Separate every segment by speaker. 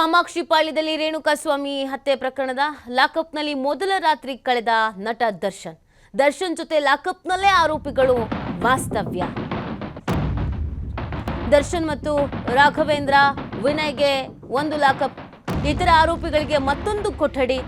Speaker 1: ಕಾಮಾಕ್ಷಿಪಾಳ್ಯದಲ್ಲಿ ರೇಣುಕಾಸ್ವಾಮಿ ಹತ್ಯೆ ಪ್ರಕರಣದ ಲಾಕಪ್ನಲ್ಲಿ ಮೊದಲ ರಾತ್ರಿ ಕಳೆದ ನಟ ದರ್ಶನ್ ಜೊತೆ ಲಾಕಪ್ನಲ್ಲೇ ಆರೋಪಿಗಳು ವಾಸ್ತವ್ಯ. ದರ್ಶನ್ ಮತ್ತು ರಾಘವೇಂದ್ರ, ವಿನಯ್ಗೆ ಒಂದು ಲಾಕಪ್, ಇತರ ಆರೋಪಿಗಳಿಗೆ ಮತ್ತೊಂದು ಕೊಠಡಿ.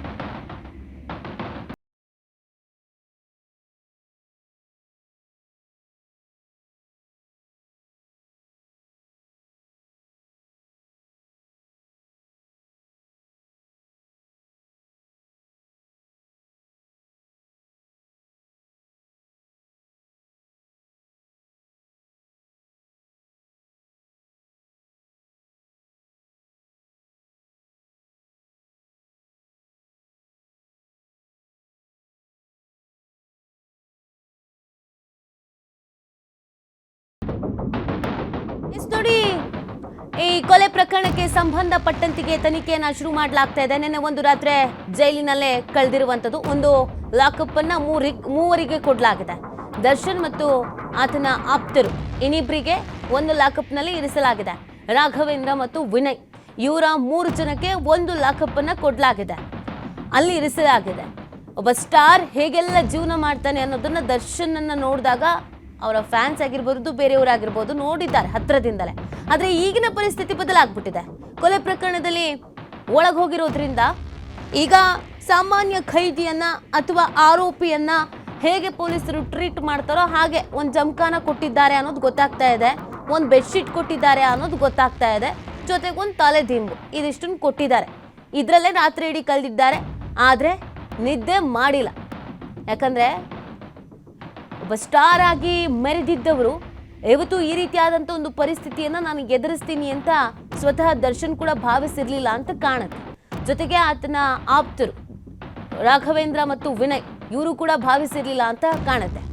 Speaker 1: ನೋಡಿ, ಈ ಕೊಲೆ ಪ್ರಕರಣಕ್ಕೆ ಸಂಬಂಧಪಟ್ಟಂತಿಗೆ ತನಿಖೆಯನ್ನ ಶುರು ಮಾಡಲಾಗ್ತಾ ಇದೆ. ನಿನ್ನೆ ಒಂದು ರಾತ್ರಿ ಜೈಲಿನಲ್ಲೇ ಕಳೆದಿರುವಂತದ್ದು. ಒಂದು ಲಾಕಪ್ ಅನ್ನ ಮೂವರಿಗೆ ಕೊಡಲಾಗಿದೆ. ದರ್ಶನ್ ಮತ್ತು ಆತನ ಆಪ್ತರು ಇನ್ನಿಬ್ಬರಿಗೆ ಒಂದು ಲಾಕಪ್ ನಲ್ಲಿ ಇರಿಸಲಾಗಿದೆ. ರಾಘವೇಂದ್ರ ಮತ್ತು ವಿನಯ್ ಇವರ 3 ಜನಕ್ಕೆ ಒಂದು ಲಾಕಪ್ ಅನ್ನ ಕೊಡಲಾಗಿದೆ, ಅಲ್ಲಿ ಇರಿಸಲಾಗಿದೆ. ಒಬ್ಬ ಸ್ಟಾರ್ ಹೇಗೆಲ್ಲ ಜೀವನ ಮಾಡ್ತಾನೆ ಅನ್ನೋದನ್ನ ದರ್ಶನ್ ಅನ್ನ ನೋಡಿದಾಗ ಅವರ ಫ್ಯಾನ್ಸ್ ಆಗಿರ್ಬೋದು, ಬೇರೆಯವರಾಗಿರ್ಬೋದು ನೋಡಿದ್ದಾರೆ ಹತ್ರದಿಂದಲೇ. ಆದರೆ ಈಗಿನ ಪರಿಸ್ಥಿತಿ ಬದಲಾಗ್ಬಿಟ್ಟಿದೆ. ಕೊಲೆ ಪ್ರಕರಣದಲ್ಲಿ ಒಳಗೋಗಿರೋದ್ರಿಂದ ಈಗ ಸಾಮಾನ್ಯ ಖೈದಿಯನ್ನ ಅಥವಾ ಆರೋಪಿಯನ್ನ ಹೇಗೆ ಪೊಲೀಸರು ಟ್ರೀಟ್ ಮಾಡ್ತಾರೋ ಹಾಗೆ ಒಂದು ಜಮಖಾನ ಕೊಟ್ಟಿದ್ದಾರೆ ಅನ್ನೋದು ಗೊತ್ತಾಗ್ತಾ ಇದೆ, ಒಂದು ಬೆಡ್ಶೀಟ್ ಕೊಟ್ಟಿದ್ದಾರೆ ಅನ್ನೋದು ಗೊತ್ತಾಗ್ತಾ ಇದೆ, ಜೊತೆಗೆ ಒಂದು ತಲೆದಿಂಬು, ಇದಿಷ್ಟನ್ನು ಕೊಟ್ಟಿದ್ದಾರೆ. ಇದರಲ್ಲೇ ರಾತ್ರಿ ಇಡೀ ಕಳೆದಿದ್ದಾರೆ. ಆದರೆ ನಿದ್ದೆ ಮಾಡಿಲ್ಲ. ಯಾಕಂದರೆ ಒಬ್ಬ ಸ್ಟಾರ್ ಆಗಿ ಮೆರೆದಿದ್ದವರು ಇವತ್ತು ಈ ರೀತಿಯಾದಂಥ ಒಂದು ಪರಿಸ್ಥಿತಿಯನ್ನು ನಾನು ಎದುರಿಸ್ತೀನಿ ಅಂತ ಸ್ವತಃ ದರ್ಶನ್ ಕೂಡ ಭಾವಿಸಿರಲಿಲ್ಲ ಅಂತ ಕಾಣುತ್ತೆ. ಜೊತೆಗೆ ಆತನ ಆಪ್ತರು ರಾಘವೇಂದ್ರ ಮತ್ತು ವಿನಯ್ ಇವರು ಕೂಡ ಭಾವಿಸಿರಲಿಲ್ಲ ಅಂತ ಕಾಣುತ್ತೆ.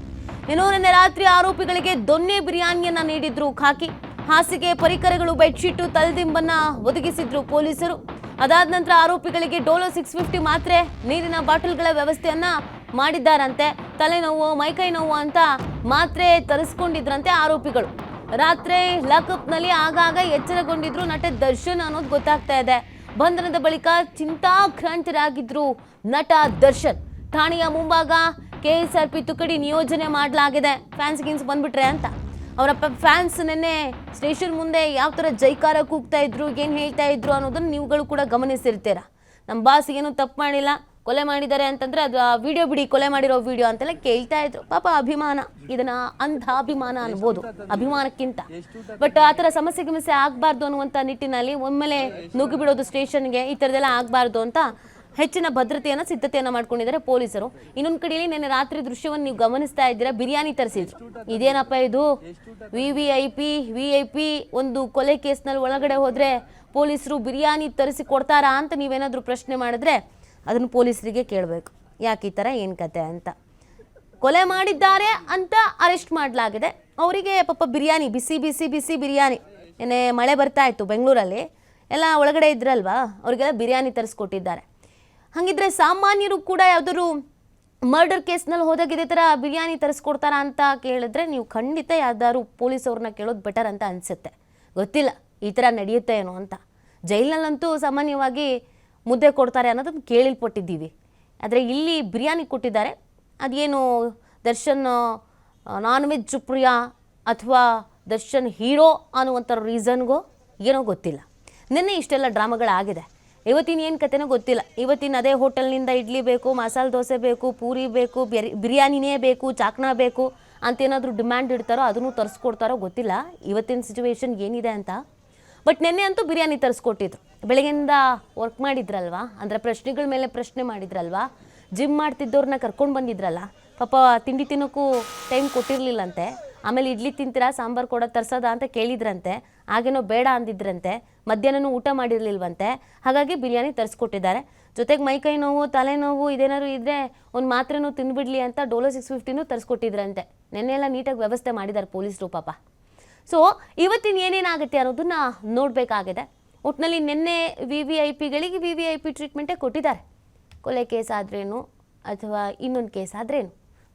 Speaker 1: ಇನ್ನು ನಿನ್ನೆ ರಾತ್ರಿ ಆರೋಪಿಗಳಿಗೆ ದೊನ್ನೆ ಬಿರಿಯಾನಿಯನ್ನ ನೀಡಿದ್ರು ಖಾಕಿ, ಹಾಸಿಗೆ, ಪರಿಕರಗಳು, ಬೆಡ್ಶೀಟು, ತಲೆದಿಂಬನ್ನ ಒದಗಿಸಿದ್ರು ಪೊಲೀಸರು. ಅದಾದ ನಂತರ ಆರೋಪಿಗಳಿಗೆ ಡೋಲೋ 650 ಮಾತ್ರೆ, ನೀರಿನ ಬಾಟಲ್ಗಳ ವ್ಯವಸ್ಥೆಯನ್ನ ಮಾಡಿದ್ದಾರಂತೆ. ತಲೆನೋವು, ಮೈಕೈ ನೋವು ಅಂತ ಮಾತ್ರೆ ತರಿಸ್ಕೊಂಡಿದ್ರಂತೆ ಆರೋಪಿಗಳು. ರಾತ್ರಿ ಲಾಕಪ್ನಲ್ಲಿ ಆಗಾಗ ಎಚ್ಚರಗೊಂಡಿದ್ರು ನಟ ದರ್ಶನ್ ಅನ್ನೋದು ಗೊತ್ತಾಗ್ತಾ ಇದೆ. ಬಂಧನದ ಬಳಿಕ ಚಿಂತಾಕ್ರಾಂತರಾಗಿದ್ರು ನಟ ದರ್ಶನ್. ಠಾಣೆಯ ಮುಂಭಾಗ KSRP ತುಕಡಿ ನಿಯೋಜನೆ ಮಾಡಲಾಗಿದೆ. ಫ್ಯಾನ್ಸ್ ಬಂದ್ಬಿಟ್ರೆ ಅಂತ. ಅವರ ಫ್ಯಾನ್ಸ್ ನಿನ್ನೆ ಸ್ಟೇಷನ್ ಮುಂದೆ ಯಾವ ಥರ ಜೈಕಾರ ಕೂಗ್ತಾ ಇದ್ರು, ಏನು ಹೇಳ್ತಾ ಇದ್ರು ಅನ್ನೋದನ್ನು ನೀವುಗಳು ಕೂಡ ಗಮನಿಸಿರ್ತೀರಾ. ನಮ್ಮ ಬಾಸ್ ಏನು ತಪ್ಪು ಮಾಡಿಲ್ಲ, ಕೊಲೆ ಮಾಡಿದ್ದಾರೆ ಅಂತಂದ್ರೆ ಅದು ಆ ವಿಡಿಯೋ ಬಿಡಿ, ಕೊಲೆ ಮಾಡಿರೋ ವಿಡಿಯೋ ಅಂತೆಲ್ಲ ಕೇಳ್ತಾ ಇದ್ರು. ಪಾಪ ಅಭಿಮಾನ, ಇದನ್ನ ಅಂಧ ಅಭಿಮಾನ ಅನ್ಬೋದು ಅಭಿಮಾನಕ್ಕಿಂತ. ಬಟ್ ಆ ಥರ ಸಮಸ್ಯೆ ಆಗಬಾರ್ದು ಅನ್ನುವಂಥ ನಿಟ್ಟಿನಲ್ಲಿ ಒಮ್ಮೆಲೆ ನುಗ್ಗಿ ಬಿಡೋದು ಸ್ಟೇಷನ್ಗೆ, ಈ ಥರದೆಲ್ಲ ಆಗಬಾರ್ದು ಅಂತ ಹೆಚ್ಚಿನ ಭದ್ರತೆಯನ್ನು ಸಿದ್ಧತೆಯನ್ನು ಮಾಡ್ಕೊಂಡಿದ್ದಾರೆ ಪೊಲೀಸರು. ಇನ್ನೊಂದು ಕಡೆಯಲ್ಲಿ ನಿನ್ನೆ ರಾತ್ರಿ ದೃಶ್ಯವನ್ನು ನೀವು ಗಮನಿಸ್ತಾ ಇದ್ದೀರಾ, ಬಿರಿಯಾನಿ ತರಿಸಿದ್ರು. ಇದೇನಪ್ಪ ಇದು, VIP ಒಂದು ಕೊಲೆ ಕೇಸ್ನಲ್ಲಿ ಒಳಗಡೆ ಹೋದ್ರೆ ಪೊಲೀಸರು ಬಿರಿಯಾನಿ ತರಿಸಿ ಕೊಡ್ತಾರಾ ಅಂತ ನೀವೇನಾದರೂ ಪ್ರಶ್ನೆ ಮಾಡಿದ್ರೆ ಅದನ್ನು ಪೊಲೀಸರಿಗೆ ಕೇಳಬೇಕು, ಯಾಕೆ ಈ ಥರ ಏನು ಕತೆ ಅಂತ. ಕೊಲೆ ಮಾಡಿದ್ದಾರೆ ಅಂತ ಅರೆಸ್ಟ್ ಮಾಡಲಾಗಿದೆ. ಅವರಿಗೆ ಪಾಪ ಬಿರಿಯಾನಿ, ಬಿಸಿ ಬಿಸಿ ಬಿಸಿ ಬಿರಿಯಾನಿ. ಏನೇ ಮಳೆ ಬರ್ತಾ ಇತ್ತು ಬೆಂಗಳೂರಲ್ಲಿ, ಎಲ್ಲ ಒಳಗಡೆ ಇದ್ರಲ್ವಾ, ಅವರಿಗೆಲ್ಲ ಬಿರಿಯಾನಿ ತರಿಸ್ಕೊಟ್ಟಿದ್ದಾರೆ. ಹಾಗಿದ್ರೆ ಸಾಮಾನ್ಯರು ಕೂಡ ಯಾವುದಾದ್ರು ಮರ್ಡರ್ ಕೇಸ್ನಲ್ಲಿ ಹೋದಾಗ ಇದೇ ಥರ ಬಿರಿಯಾನಿ ತರಿಸ್ಕೊಡ್ತಾರಾ ಅಂತ ಕೇಳಿದ್ರೆ ನೀವು ಖಂಡಿತ ಯಾವ್ದಾದ್ರು ಪೊಲೀಸವ್ರನ್ನ ಕೇಳೋದು ಬೆಟರ್ ಅಂತ ಅನಿಸುತ್ತೆ. ಗೊತ್ತಿಲ್ಲ ಈ ಥರ ನಡೆಯುತ್ತೆ ಏನೋ ಅಂತ. ಜೈಲಿನಲ್ಲಂತೂ ಸಾಮಾನ್ಯವಾಗಿ ಮುದ್ದೆ ಕೊಡ್ತಾರೆ ಅನ್ನೋದನ್ನು ಕೇಳಿಲ್ಪಟ್ಟಿದ್ದೀವಿ. ಆದರೆ ಇಲ್ಲಿ ಬಿರಿಯಾನಿ ಕೊಟ್ಟಿದ್ದಾರೆ. ಅದೇನು ದರ್ಶನ್ ನಾನ್ ವೆಜ್ ಪ್ರಿಯ ಅಥವಾ ದರ್ಶನ್ ಹೀರೋ ಅನ್ನುವಂಥ ರೀಸನ್ಗೋ ಏನೋ ಗೊತ್ತಿಲ್ಲ. ನಿನ್ನೆ ಇಷ್ಟೆಲ್ಲ ಡ್ರಾಮಾಗಳಾಗಿದೆ. ಇವತ್ತಿನ ಏನು ಕತೆನೋ ಗೊತ್ತಿಲ್ಲ. ಇವತ್ತಿನ ಅದೇ ಹೋಟೆಲ್ನಿಂದ ಇಡ್ಲಿ ಬೇಕು, ಮಸಾಲೆ ದೋಸೆ ಬೇಕು, ಪೂರಿ ಬೇಕು, ಬಿರಿಯಾನಿನೇ ಬೇಕು, ಚಾಕ್ನಾ ಬೇಕು ಅಂತೇನಾದರೂ ಡಿಮ್ಯಾಂಡ್ ಇಡ್ತಾರೋ ಅದನ್ನು ತರಿಸ್ಕೊಡ್ತಾರೋ ಗೊತ್ತಿಲ್ಲ ಇವತ್ತಿನ ಸಿಚುವೇಶನ್ ಏನಿದೆ ಅಂತ. ಬಟ್ ನಿನ್ನೆ ಅಂತೂ ಬಿರಿಯಾನಿ ತರಿಸ್ಕೊಟ್ಟಿದ್ರು. ಬೆಳಗ್ಗೆಯಿಂದ ವರ್ಕ್ ಮಾಡಿದ್ರಲ್ವಾ, ಅಂದರೆ ಪ್ರಶ್ನೆಗಳ ಮೇಲೆ ಪ್ರಶ್ನೆ ಮಾಡಿದ್ರಲ್ವಾ, ಜಿಮ್ ಮಾಡ್ತಿದ್ದವ್ರನ್ನ ಕರ್ಕೊಂಡು ಬಂದಿದ್ರಲ್ಲ, ಪಾಪ ತಿಂಡಿ ತಿನ್ನೋಕ್ಕೂ ಟೈಮ್ ಕೊಟ್ಟಿರಲಿಲ್ಲಂತೆ. ಆಮೇಲೆ ಇಡ್ಲಿ ತಿಂತೀರಾ, ಸಾಂಬಾರು ಕೊಡೋ ತರ್ಸೋದ ಅಂತ ಕೇಳಿದ್ರಂತೆ. ಆಗೇನೋ ಬೇಡ ಅಂದಿದ್ರಂತೆ. ಮಧ್ಯಾಹ್ನನೂ ಊಟ ಮಾಡಿರಲಿಲ್ವಂತೆ. ಹಾಗಾಗಿ ಬಿರಿಯಾನಿ ತರಿಸ್ಕೊಟ್ಟಿದ್ದಾರೆ. ಜೊತೆಗೆ ಮೈಕೈ ನೋವು, ತಲೆನೋವು ಇದೇನಾದ್ರು ಇದ್ದರೆ ಒಂದು ಮಾತ್ರೆನೂ ತಿಂದುಬಿಡ್ಲಿ ಅಂತ ಡೋಲೋ 650 ತರಿಸ್ಕೊಟ್ಟಿದ್ರಂತೆ. ನೆನ್ನೆ ಎಲ್ಲ ನೀಟಾಗಿ ವ್ಯವಸ್ಥೆ ಮಾಡಿದ್ದಾರೆ ಪೊಲೀಸರು ಪಾಪ. ಸೊ ಇವತ್ತಿನ ಏನೇನಾಗುತ್ತೆ ಅನ್ನೋದನ್ನ ನೋಡಬೇಕಾಗಿದೆ. ಒಟ್ಟಿನಲ್ಲಿ ನಿನ್ನೆ VVIPಗಳಿಗೆ VVIP ಟ್ರೀಟ್ಮೆಂಟೇ ಕೊಟ್ಟಿದ್ದಾರೆ. ಕೊಲೆ ಕೇಸ್ ಆದ್ರೇನು ಅಥವಾ ಇನ್ನೊಂದು ಕೇಸ್ ಆದ್ರೇನು,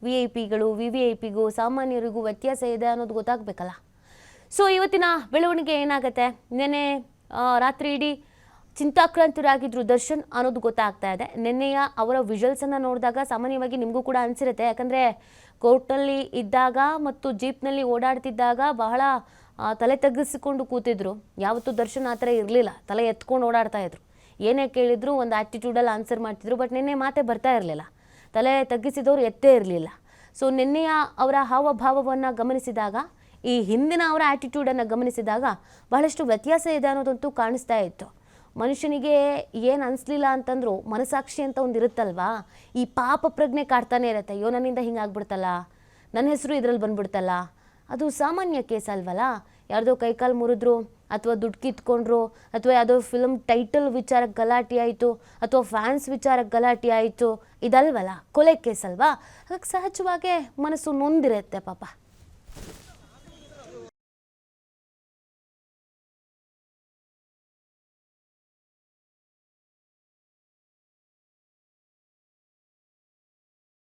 Speaker 1: VIPಗಳು VVIPಗೂ ಸಾಮಾನ್ಯರಿಗೂ ವ್ಯತ್ಯಾಸ ಇದೆ ಅನ್ನೋದು ಗೊತ್ತಾಗಬೇಕಲ್ಲ. ಸೊ ಇವತ್ತಿನ ಬೆಳವಣಿಗೆ ಏನಾಗುತ್ತೆ, ನೆನ್ನೆ ರಾತ್ರಿ ಇಡೀ ಚಿಂತಾಕ್ರಾಂತರಾಗಿದ್ರು ದರ್ಶನ್ ಅನ್ನೋದು ಗೊತ್ತಾಗ್ತಾ ಇದೆ. ನಿನ್ನೆಯ ಅವರ ವಿಜುವಲ್ಸನ್ನು ನೋಡಿದಾಗ ಸಾಮಾನ್ಯವಾಗಿ ನಿಮಗೂ ಕೂಡ ಅನಿಸಿರುತ್ತೆ, ಯಾಕಂದರೆ ಕೋರ್ಟ್ನಲ್ಲಿ ಇದ್ದಾಗ ಮತ್ತು ಜೀಪ್ನಲ್ಲಿ ಓಡಾಡ್ತಿದ್ದಾಗ ಬಹಳ ತಲೆ ತಗ್ಗಿಸಿಕೊಂಡು ಕೂತಿದ್ರು. ಯಾವತ್ತೂ ದರ್ಶನ್ ಆ ಥರ ಇರಲಿಲ್ಲ, ತಲೆ ಎತ್ಕೊಂಡು ಓಡಾಡ್ತಾ ಇದ್ರು. ಏನೇ ಕೇಳಿದ್ರು ಒಂದು ಆ್ಯಟಿಟ್ಯೂಡಲ್ಲಿ ಆನ್ಸರ್ ಮಾಡ್ತಿದ್ರು. ಬಟ್ ನಿನ್ನೆ ಮಾತೇ ಬರ್ತಾ ಇರಲಿಲ್ಲ, ತಲೆ ತಗ್ಗಿಸಿದವರು ಎತ್ತೇ ಇರಲಿಲ್ಲ. ಸೊ ನಿನ್ನೆಯ ಅವರ ಹಾವಭಾವವನ್ನು ಗಮನಿಸಿದಾಗ, ಈ ಹಿಂದಿನ ಅವರ ಆ್ಯಟಿಟ್ಯೂಡನ್ನು ಗಮನಿಸಿದಾಗ ಬಹಳಷ್ಟು ವ್ಯತ್ಯಾಸ ಇದೆ ಅನ್ನೋದಂತೂ ಕಾಣಿಸ್ತಾ ಇತ್ತು. ಮನುಷ್ಯನಿಗೆ ಏನು ಅನಿಸ್ಲಿಲ್ಲ ಅಂತಂದ್ರು ಮನಸಾಕ್ಷಿ ಅಂತ ಒಂದು ಇರುತ್ತಲ್ವಾ, ಈ ಪಾಪ ಪ್ರಜ್ಞೆ ಕಾಡ್ತಾನೆ ಇರುತ್ತೆ. ಅಯ್ಯೋ ನನ್ನಿಂದ ಹಿಂಗಾಗ್ಬಿಡ್ತಲ್ಲ, ನನ್ನ ಹೆಸರು ಇದರಲ್ಲಿ ಬಂದ್ಬಿಡ್ತಲ್ಲ, ಅದು ಸಾಮಾನ್ಯ ಕೇಸ್ ಅಲ್ವಲ್ಲ. ಯಾರ್ದೋ ಕೈಕಾಲು ಮುರಿದ್ರು, ಅಥವಾ ದುಡ್ಡು ಕಿತ್ಕೊಂಡ್ರು, ಅಥವಾ ಯಾವುದೋ ಫಿಲ್ಮ್ ಟೈಟಲ್ ವಿಚಾರಕ್ಕೆ ಗಲಾಟೆ ಆಯಿತು, ಅಥವಾ ಫ್ಯಾನ್ಸ್ ವಿಚಾರಕ್ಕೆ ಗಲಾಟೆ ಆಯಿತು, ಇದಲ್ವಲ್ಲ, ಕೊಲೆ ಕೇಸ್ ಅಲ್ವಾ. ಅದಕ್ಕೆ ಸಹಜವಾಗೇ ಮನಸ್ಸು ನೊಂದಿರುತ್ತೆ ಪಾಪ.